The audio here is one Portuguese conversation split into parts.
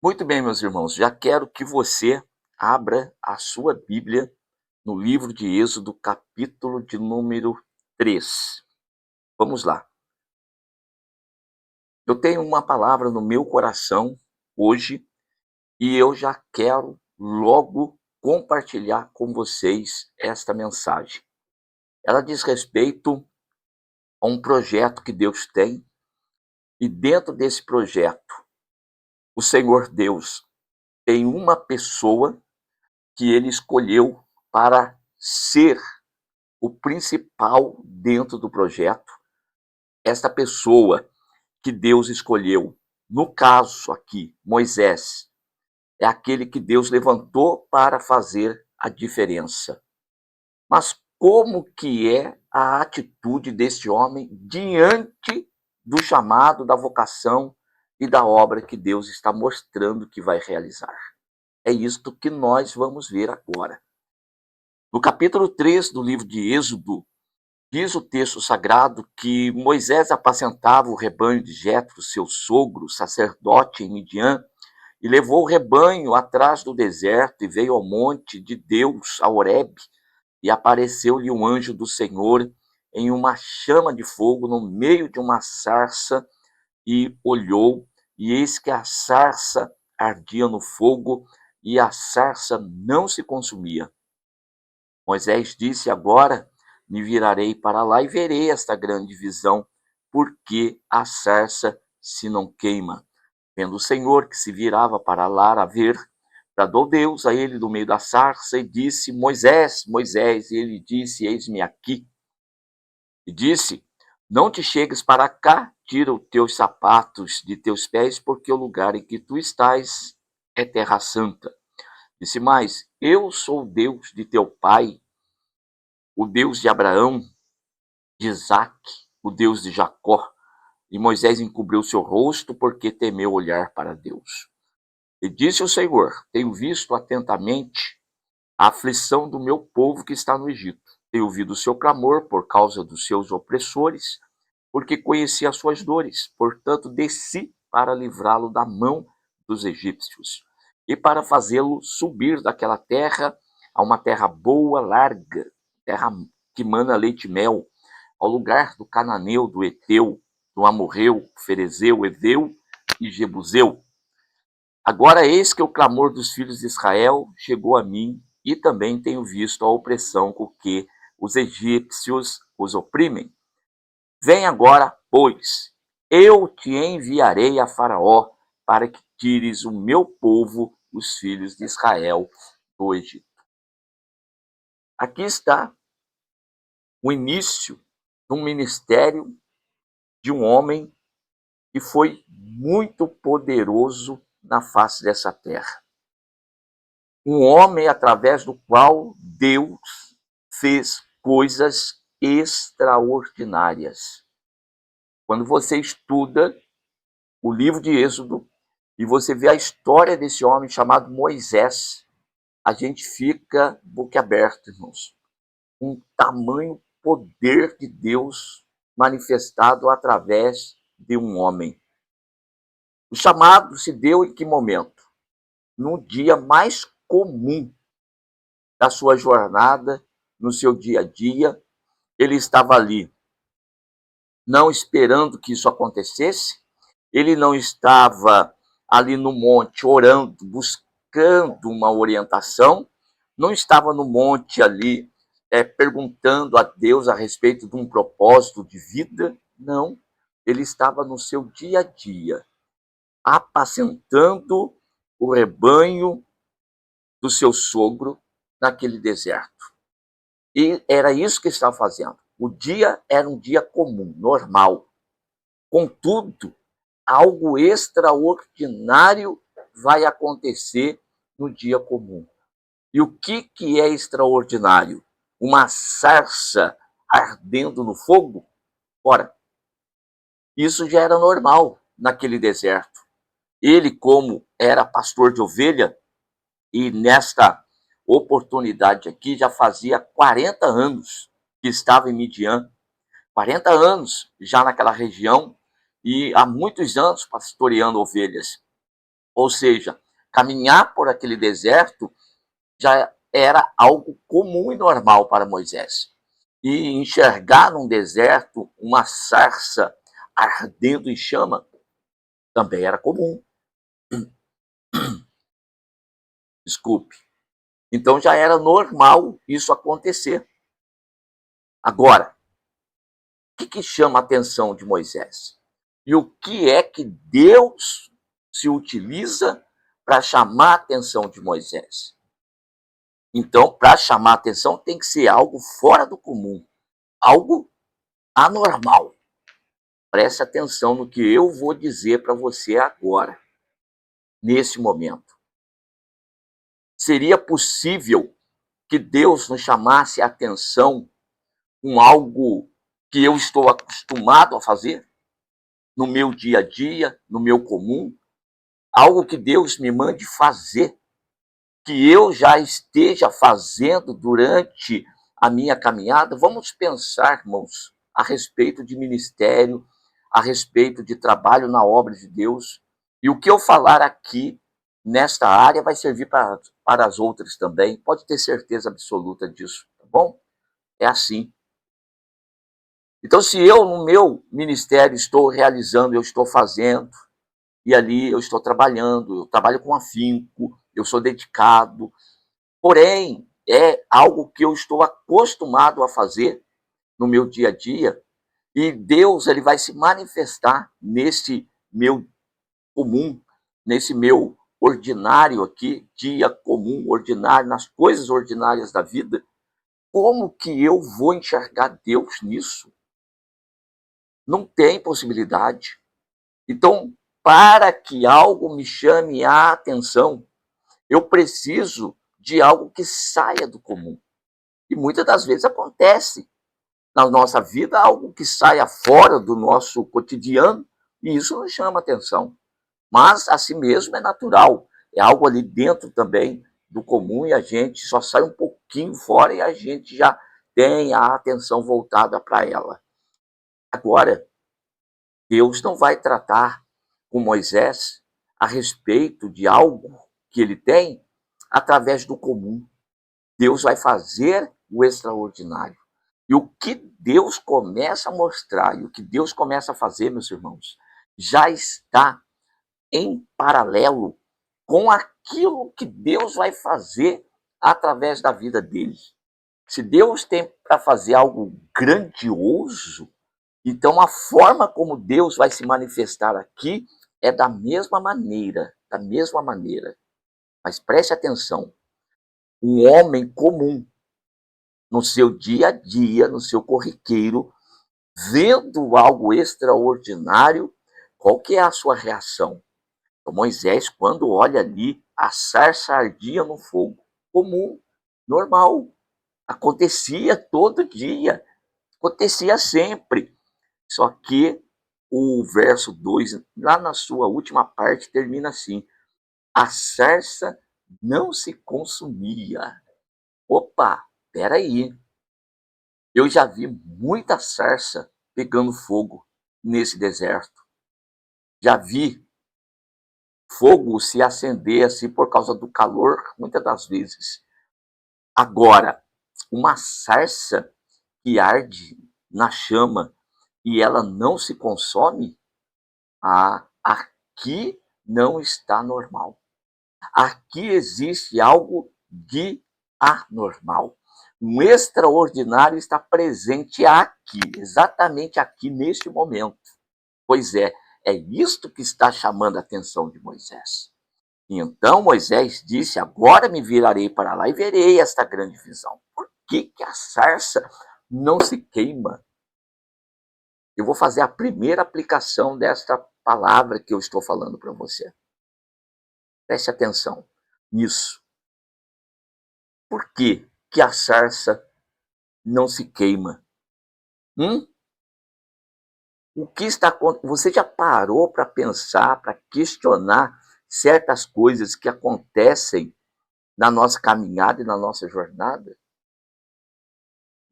Muito bem, meus irmãos, já quero que você abra a sua Bíblia no livro de Êxodo, capítulo de número 3. Vamos lá. Eu tenho uma palavra no meu coração hoje e eu já quero logo compartilhar com vocês esta mensagem. Ela diz respeito a um projeto que Deus tem e dentro desse projeto, o Senhor Deus tem uma pessoa que ele escolheu para ser o principal dentro do projeto. Esta pessoa que Deus escolheu, no caso aqui, Moisés, é aquele que Deus levantou para fazer a diferença. Mas como que é a atitude desse homem diante do chamado, da vocação e da obra que Deus está mostrando que vai realizar? É isto que nós vamos ver agora. No capítulo 3 do livro de Êxodo, diz o texto sagrado que Moisés apacentava o rebanho de Jetro, seu sogro, sacerdote em Midian, e levou o rebanho atrás do deserto e veio ao monte de Deus, a Horebe, e apareceu-lhe um anjo do Senhor em uma chama de fogo no meio de uma sarça, e olhou, e eis que a sarça ardia no fogo, e a sarça não se consumia. Moisés disse: agora me virarei para lá e verei esta grande visão, porque a sarça se não queima. Vendo o Senhor que se virava para lá a ver, bradou Deus a ele do meio da sarça e disse: Moisés, Moisés. E ele disse: eis-me aqui. E disse: não te chegues para cá, tira os teus sapatos de teus pés, porque o lugar em que tu estás é terra santa. Disse mais: eu sou o Deus de teu pai, o Deus de Abraão, de Isaque, o Deus de Jacó. E Moisés encobriu seu rosto, porque temeu olhar para Deus. E disse o Senhor: tenho visto atentamente a aflição do meu povo que está no Egito. Tenho ouvido o seu clamor por causa dos seus opressores, porque conheci as suas dores. Portanto, desci para livrá-lo da mão dos egípcios e para fazê-lo subir daquela terra a uma terra boa, larga, terra que mana leite e mel, ao lugar do cananeu, do Eteu, do Amorreu, Ferezeu, Eveu e Jebuseu. Agora eis que o clamor dos filhos de Israel chegou a mim, e também tenho visto a opressão com que os egípcios os oprimem. Vem agora, pois, eu te enviarei a Faraó, para que tires o meu povo, os filhos de Israel, do Egito. Aqui está o início de um ministério de um homem que foi muito poderoso na face dessa terra. Um homem através do qual Deus fez coisas extraordinárias. Quando você estuda o livro de Êxodo e você vê a história desse homem chamado Moisés, a gente fica boquiaberto, irmãos. Um tamanho poder de Deus manifestado através de um homem. O chamado se deu em que momento? No dia mais comum da sua jornada, no seu dia a dia, ele estava ali, não esperando que isso acontecesse, ele não estava ali no monte orando, buscando uma orientação, não estava no monte ali perguntando a Deus a respeito de um propósito de vida, não, ele estava no seu dia a dia, apacentando o rebanho do seu sogro naquele deserto. E era isso que estava fazendo. O dia era um dia comum, normal. Contudo, algo extraordinário vai acontecer no dia comum. E o que é extraordinário? Uma sarça ardendo no fogo? Ora, isso já era normal naquele deserto. Ele, como era pastor de ovelha, e nesta oportunidade aqui já fazia 40 anos que estava em Midian, 40 anos já naquela região e há muitos anos pastoreando ovelhas. Ou seja, caminhar por aquele deserto já era algo comum e normal para Moisés. E enxergar num deserto uma sarça ardendo em chama também era comum. Desculpe. Então já era normal isso acontecer. Agora, o que chama a atenção de Moisés? E o que é que Deus se utiliza para chamar a atenção de Moisés? Então, para chamar a atenção, tem que ser algo fora do comum, algo anormal. Preste atenção no que eu vou dizer para você agora, nesse momento. Seria possível que Deus nos chamasse a atenção com algo que eu estou acostumado a fazer no meu dia a dia, no meu comum? Algo que Deus me mande fazer, que eu já esteja fazendo durante a minha caminhada? Vamos pensar, irmãos, a respeito de ministério, a respeito de trabalho na obra de Deus. E o que eu falar aqui, nesta área, vai servir para as outras também. Pode ter certeza absoluta disso, tá bom? É assim. Então, se eu, no meu ministério, estou realizando, eu estou fazendo, e ali eu estou trabalhando, eu trabalho com afinco, eu sou dedicado, porém, é algo que eu estou acostumado a fazer no meu dia a dia, e Deus ele vai se manifestar nesse meu comum, nesse meu ordinário aqui, dia comum, ordinário, nas coisas ordinárias da vida. Como que eu vou enxergar Deus nisso? Não tem possibilidade. Então, para que algo me chame a atenção, eu preciso de algo que saia do comum. E muitas das vezes acontece na nossa vida algo que saia fora do nosso cotidiano, e isso nos chama atenção. Mas, assim mesmo, é natural. É algo ali dentro também do comum, e a gente só sai um pouquinho fora e a gente já tem a atenção voltada para ela. Agora, Deus não vai tratar com Moisés a respeito de algo que ele tem através do comum. Deus vai fazer o extraordinário. E o que Deus começa a mostrar, e o que Deus começa a fazer, meus irmãos, já está em paralelo com aquilo que Deus vai fazer através da vida dele. Se Deus tem para fazer algo grandioso, então a forma como Deus vai se manifestar aqui é da mesma maneira, da mesma maneira. Mas preste atenção, um homem comum, no seu dia a dia, no seu corriqueiro, vendo algo extraordinário, qual que é a sua reação? Então, Moisés, quando olha ali, a sarça ardia no fogo. Comum, normal, acontecia todo dia, acontecia sempre. Só que o verso 2, lá na sua última parte, termina assim: a sarça não se consumia. Opa, peraí. Eu já vi muita sarça pegando fogo nesse deserto. Já vi fogo se acender assim por causa do calor, muitas das vezes. Agora, uma sarça que arde na chama e ela não se consome, aqui não está normal. Aqui existe algo de anormal. Um extraordinário está presente aqui, exatamente aqui neste momento. Pois é isto que está chamando a atenção de Moisés. E então Moisés disse: agora me virarei para lá e verei esta grande visão. Por que a sarça não se queima? Eu vou fazer a primeira aplicação desta palavra que eu estou falando para você. Preste atenção nisso. Por que a sarça não se queima? O que está acontecendo? Você já parou para pensar, para questionar certas coisas que acontecem na nossa caminhada e na nossa jornada?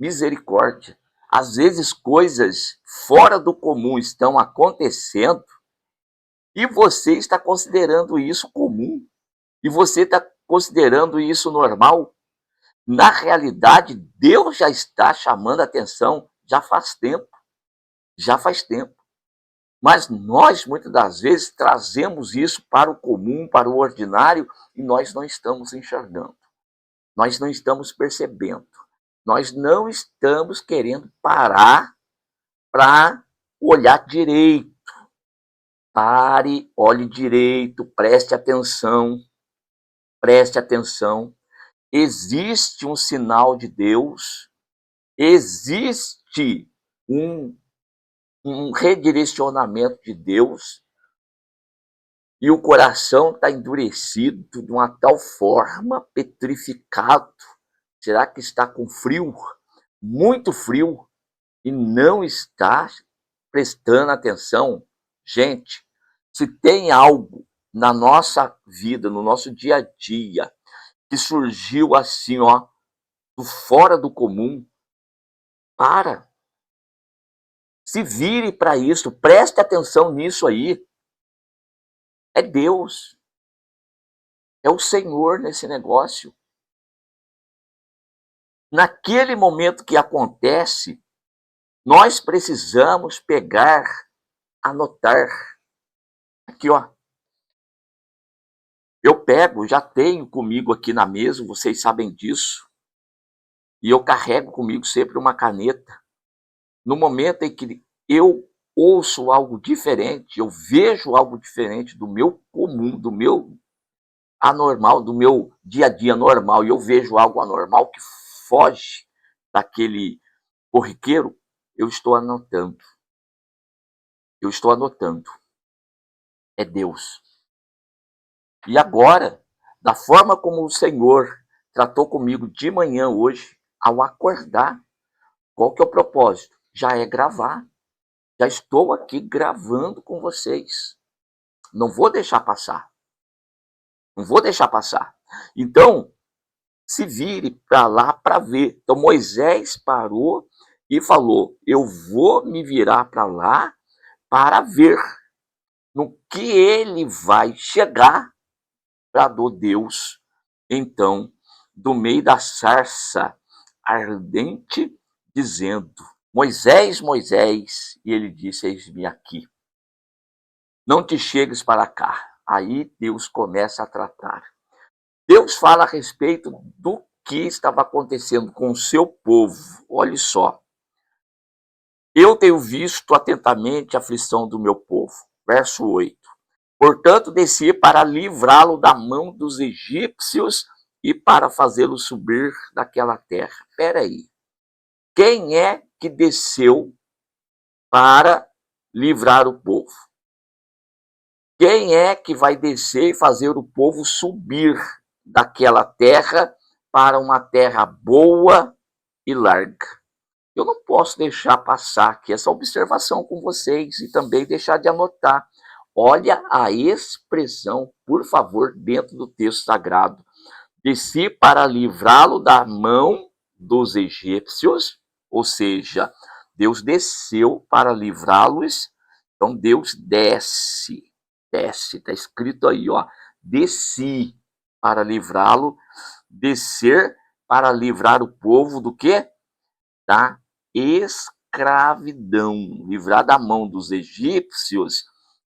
Misericórdia. Às vezes coisas fora do comum estão acontecendo E você está considerando isso comum. E você está considerando isso normal. Na realidade, Deus já está chamando a atenção já faz tempo. Já faz tempo. Mas nós, muitas das vezes, trazemos isso para o comum, para o ordinário, e nós não estamos enxergando. Nós não estamos percebendo. Nós não estamos querendo parar para olhar direito. Pare, olhe direito, preste atenção. Preste atenção. Existe um sinal de Deus, existe um, um redirecionamento de Deus, e o coração está endurecido de uma tal forma, petrificado. Será que está com frio? Muito frio, e não está prestando atenção? Gente, se tem algo na nossa vida, no nosso dia a dia, que surgiu assim, ó, do fora do comum, para. Se vire para isso, preste atenção nisso aí. É Deus, é o Senhor nesse negócio. Naquele momento que acontece, nós precisamos pegar, anotar. Aqui, ó. Eu pego, já tenho comigo aqui na mesa, vocês sabem disso, e eu carrego comigo sempre uma caneta. No momento em que eu ouço algo diferente, eu vejo algo diferente do meu comum, do meu anormal, do meu dia a dia normal, e eu vejo algo anormal que foge daquele corriqueiro, eu estou anotando. Eu estou anotando. É Deus. E agora, da forma como o Senhor tratou comigo de manhã hoje, ao acordar, qual que é o propósito? Já é gravar. Já estou aqui gravando com vocês. Não vou deixar passar. Não vou deixar passar. Então, se vire para lá para ver. Então Moisés parou e falou: eu vou me virar para lá para ver no que ele vai chegar para do Deus. Então, do meio da sarça ardente, dizendo: Moisés, Moisés, e ele disse: eis-me aqui. Não te chegues para cá. Aí Deus começa a tratar. Deus fala a respeito do que estava acontecendo com o seu povo. Olhe só. Eu tenho visto atentamente a aflição do meu povo. Verso 8. Portanto, desci para livrá-lo da mão dos egípcios e para fazê-lo subir daquela terra. Espera aí. Quem é que desceu para livrar o povo? Quem é que vai descer e fazer o povo subir daquela terra para uma terra boa e larga? Eu não posso deixar passar aqui essa observação com vocês e também deixar de anotar. Olha a expressão, por favor, dentro do texto sagrado. Desci para livrá-lo da mão dos egípcios, ou seja, Deus desceu para livrá-los, então Deus desce, está escrito aí, ó, desci para livrá-lo, descer para livrar o povo do quê? Da escravidão. Livrar da mão dos egípcios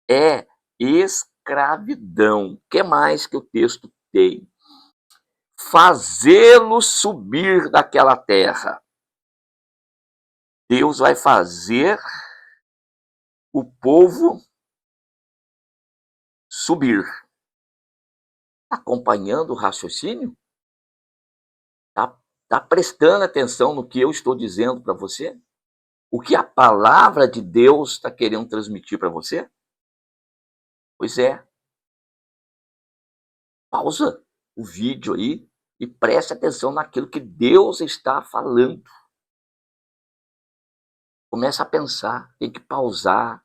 é escravidão. O que mais que o texto tem? Fazê-lo subir daquela terra. Deus vai fazer o povo subir. Acompanhando o raciocínio? Tá prestando atenção no que eu estou dizendo para você? O que a palavra de Deus está querendo transmitir para você? Pois é. Pausa o vídeo aí e preste atenção naquilo que Deus está falando. Começa a pensar, tem que pausar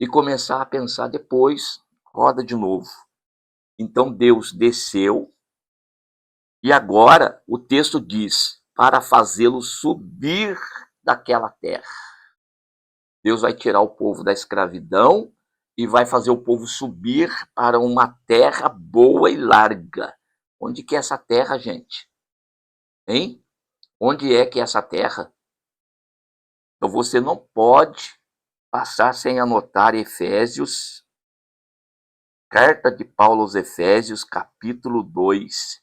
e começar a pensar depois, roda de novo. Então Deus desceu e agora o texto diz, para fazê-lo subir daquela terra. Deus vai tirar o povo da escravidão e vai fazer o povo subir para uma terra boa e larga. Onde que é essa terra, gente? Hein? Onde é que é essa terra? Então você não pode passar sem anotar Efésios, carta de Paulo aos Efésios, capítulo 2.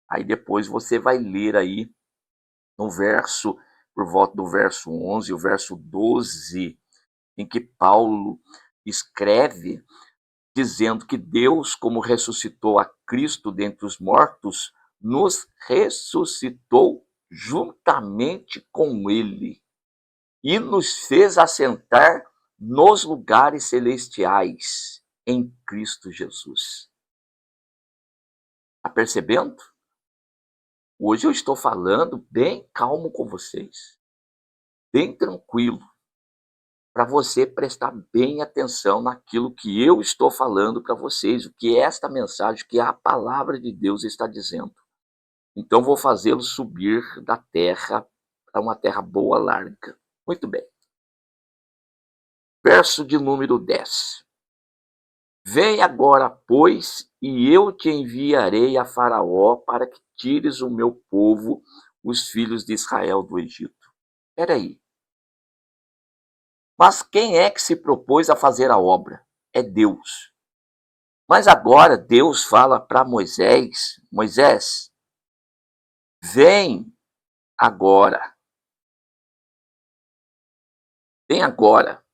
Aí depois você vai ler aí no verso, por volta do verso 11, o verso 12, em que Paulo escreve dizendo que Deus, como ressuscitou a Cristo dentre os mortos, nos ressuscitou juntamente com ele e nos fez assentar nos lugares celestiais em Cristo Jesus. Está percebendo? Hoje eu estou falando bem calmo com vocês, bem tranquilo, para você prestar bem atenção naquilo que eu estou falando para vocês, o que esta mensagem, o que a palavra de Deus está dizendo. Então vou fazê-lo subir da terra para uma terra boa, larga. Muito bem. Verso de número 10. Vem agora, pois, e eu te enviarei a Faraó para que tires o meu povo, os filhos de Israel, do Egito. Espera aí. Mas quem é que se propôs a fazer a obra? É Deus. Mas agora Deus fala para Moisés: Moisés, vem agora. Vem agora.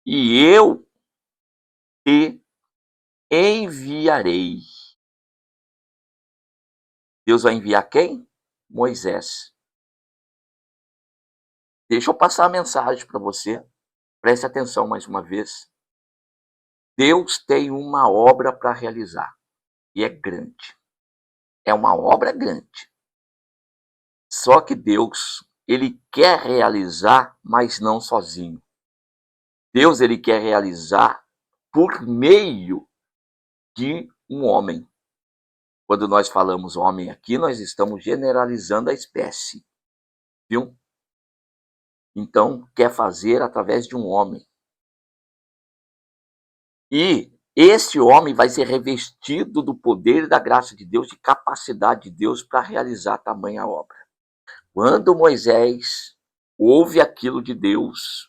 E eu te enviarei. Deus vai enviar quem? Moisés. Deixa eu passar a mensagem para você. Preste atenção mais uma vez. Deus tem uma obra para realizar. E é grande. É uma obra grande. Só que Deus, ele quer realizar, mas não sozinho. Deus, ele quer realizar por meio de um homem. Quando nós falamos homem aqui, nós estamos generalizando a espécie. Viu? Então, quer fazer através de um homem. E esse homem vai ser revestido do poder e da graça de Deus, de capacidade de Deus para realizar tamanha obra. Quando Moisés ouve aquilo de Deus,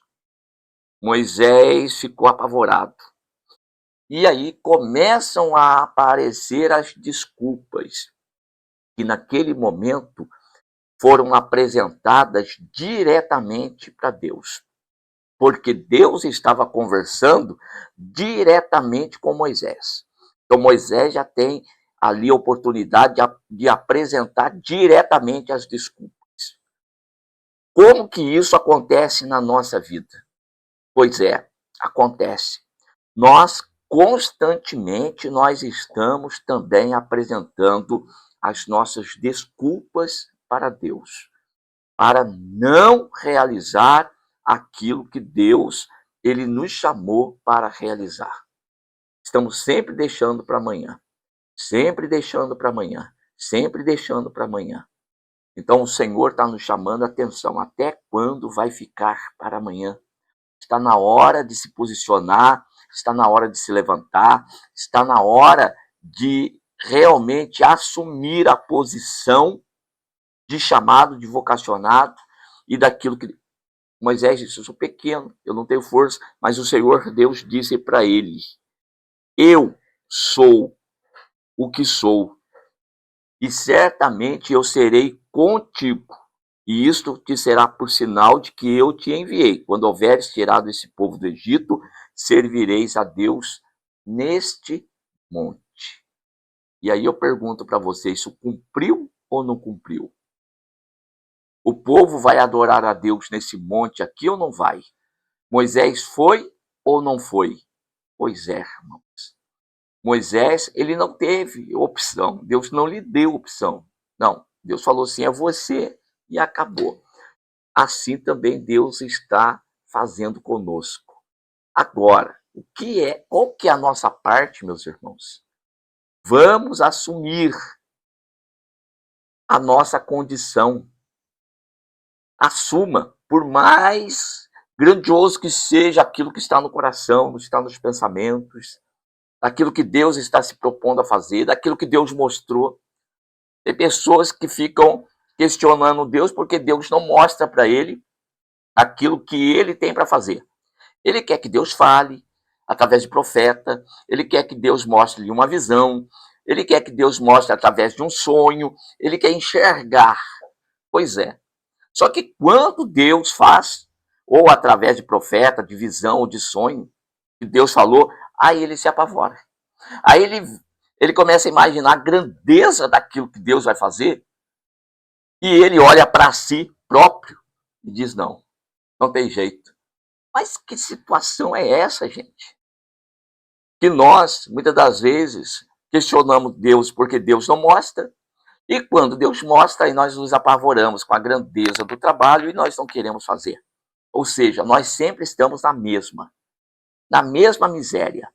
Moisés ficou apavorado. E aí começam a aparecer as desculpas, que naquele momento foram apresentadas diretamente para Deus. Porque Deus estava conversando diretamente com Moisés. Então Moisés já tem ali a oportunidade de apresentar diretamente as desculpas. Como que isso acontece na nossa vida? Pois é, acontece. Nós constantemente nós estamos também apresentando as nossas desculpas para Deus, para não realizar aquilo que Deus ele nos chamou para realizar. Estamos sempre deixando para amanhã, sempre deixando para amanhã, sempre deixando para amanhã. Então o Senhor está nos chamando a atenção. Até quando vai ficar para amanhã? Está na hora de se posicionar, está na hora de se levantar, está na hora de realmente assumir a posição de chamado, de vocacionado e daquilo que Moisés disse: eu sou pequeno, eu não tenho força, mas o Senhor Deus disse para ele: eu sou o que sou, e certamente eu serei contigo. E isto te será por sinal de que eu te enviei. Quando houveres tirado esse povo do Egito, servireis a Deus neste monte. E aí eu pergunto para você, isso cumpriu ou não cumpriu? O povo vai adorar a Deus nesse monte aqui ou não vai? Moisés foi ou não foi? Pois é, irmãos. Moisés, ele não teve opção. Deus não lhe deu opção. Não, Deus falou assim, é você e acabou. Assim também Deus está fazendo conosco. Agora, qual que é a nossa parte, meus irmãos? Vamos assumir a nossa condição. Assuma, por mais grandioso que seja aquilo que está no coração, que está nos pensamentos, daquilo que Deus está se propondo a fazer, daquilo que Deus mostrou. Tem pessoas que ficam questionando Deus porque Deus não mostra para ele aquilo que ele tem para fazer. Ele quer que Deus fale através de profeta, ele quer que Deus mostre-lhe uma visão, ele quer que Deus mostre através de um sonho, ele quer enxergar. Pois é. Só que quando Deus faz, ou através de profeta, de visão ou de sonho, que Deus falou, aí ele se apavora. Aí ele começa a imaginar a grandeza daquilo que Deus vai fazer, e ele olha para si próprio e diz, não, não tem jeito. Mas que situação é essa, gente? Que nós, muitas das vezes, questionamos Deus porque Deus não mostra, e quando Deus mostra, aí nós nos apavoramos com a grandeza do trabalho e nós não queremos fazer. Ou seja, nós sempre estamos na mesma miséria.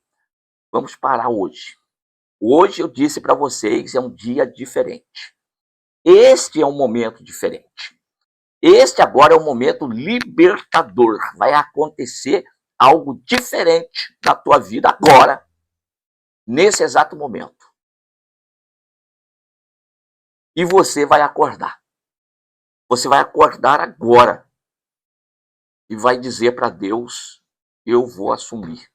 Vamos parar hoje. Hoje eu disse para vocês, é um dia diferente. Este é um momento diferente. Este agora é um momento libertador. Vai acontecer algo diferente na tua vida agora, nesse exato momento. E você vai acordar. Você vai acordar agora e vai dizer para Deus, eu vou assumir.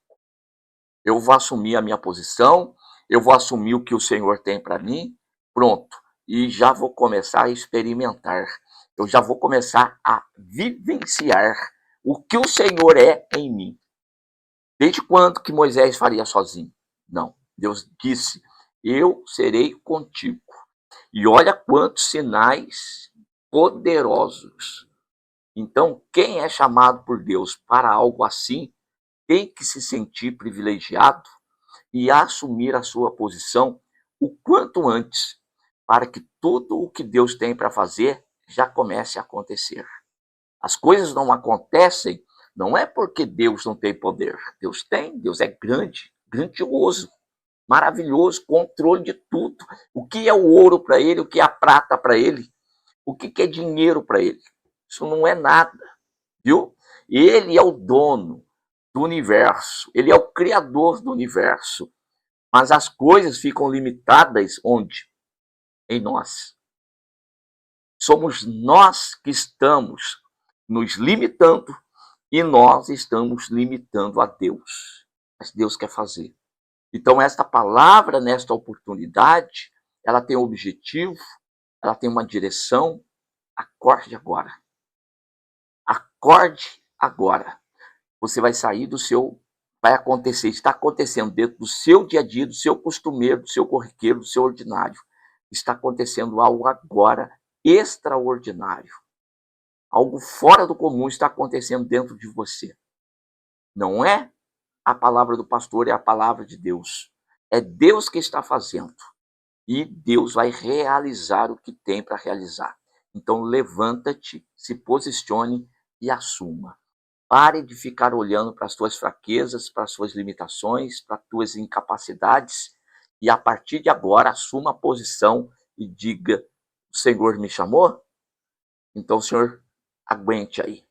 Eu vou assumir a minha posição, eu vou assumir o que o Senhor tem para mim, pronto. E já vou começar a experimentar. Eu já vou começar a vivenciar o que o Senhor é em mim. Desde quando que Moisés faria sozinho? Não. Deus disse, eu serei contigo. E olha quantos sinais poderosos. Então, quem é chamado por Deus para algo assim, tem que se sentir privilegiado e assumir a sua posição o quanto antes, para que tudo o que Deus tem para fazer já comece a acontecer. As coisas não acontecem, não é porque Deus não tem poder. Deus tem, Deus é grande, grandioso, maravilhoso, controle de tudo. O que é o ouro para ele, o que é a prata para ele, o que é dinheiro para ele. Isso não é nada, viu? Ele é o dono do universo, ele é o criador do universo. Mas as coisas ficam limitadas onde? Em nós. Somos nós que estamos nos limitando e nós estamos limitando a Deus. Mas Deus quer fazer. Então, esta palavra, nesta oportunidade, ela tem um objetivo, ela tem uma direção. Acorde agora. Acorde agora. Você vai sair do seu... Vai acontecer, está acontecendo dentro do seu dia a dia, do seu costumeiro, do seu corriqueiro, do seu ordinário. Está acontecendo algo agora extraordinário. Algo fora do comum está acontecendo dentro de você. Não é a palavra do pastor, é a palavra de Deus. É Deus que está fazendo. E Deus vai realizar o que tem para realizar. Então levanta-te, se posicione e assuma. Pare de ficar olhando para as tuas fraquezas, para as suas limitações, para as tuas incapacidades. E a partir de agora, assuma a posição e diga, o Senhor me chamou? Então o Senhor aguente aí.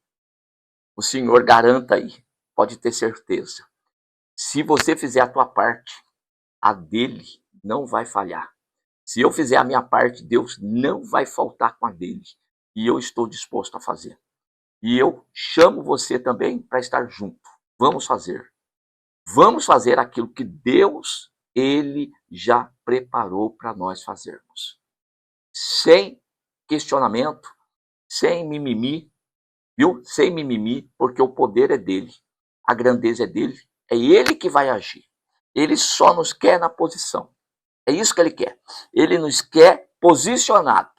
O Senhor garanta aí. Pode ter certeza. Se você fizer a tua parte, a dele não vai falhar. Se eu fizer a minha parte, Deus não vai faltar com a dele. E eu estou disposto a fazer. E eu chamo você também para estar junto. Vamos fazer. Vamos fazer aquilo que Deus, ele já preparou para nós fazermos. Sem questionamento, sem mimimi, viu? Sem mimimi, porque o poder é dele. A grandeza é dele. É ele que vai agir. Ele só nos quer na posição. É isso que ele quer. Ele nos quer posicionado.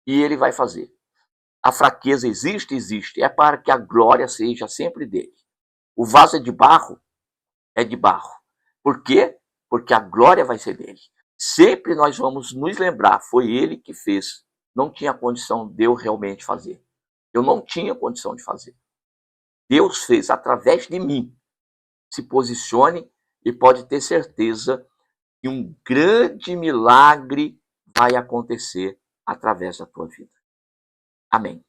E ele vai fazer. A fraqueza existe? Existe. É para que a glória seja sempre dele. O vaso é de barro? É de barro. Por quê? Porque a glória vai ser dele. Sempre nós vamos nos lembrar, foi ele que fez. Não tinha condição de eu realmente fazer. Eu não tinha condição de fazer. Deus fez através de mim. Se posicione e pode ter certeza que um grande milagre vai acontecer através da tua vida. Amém.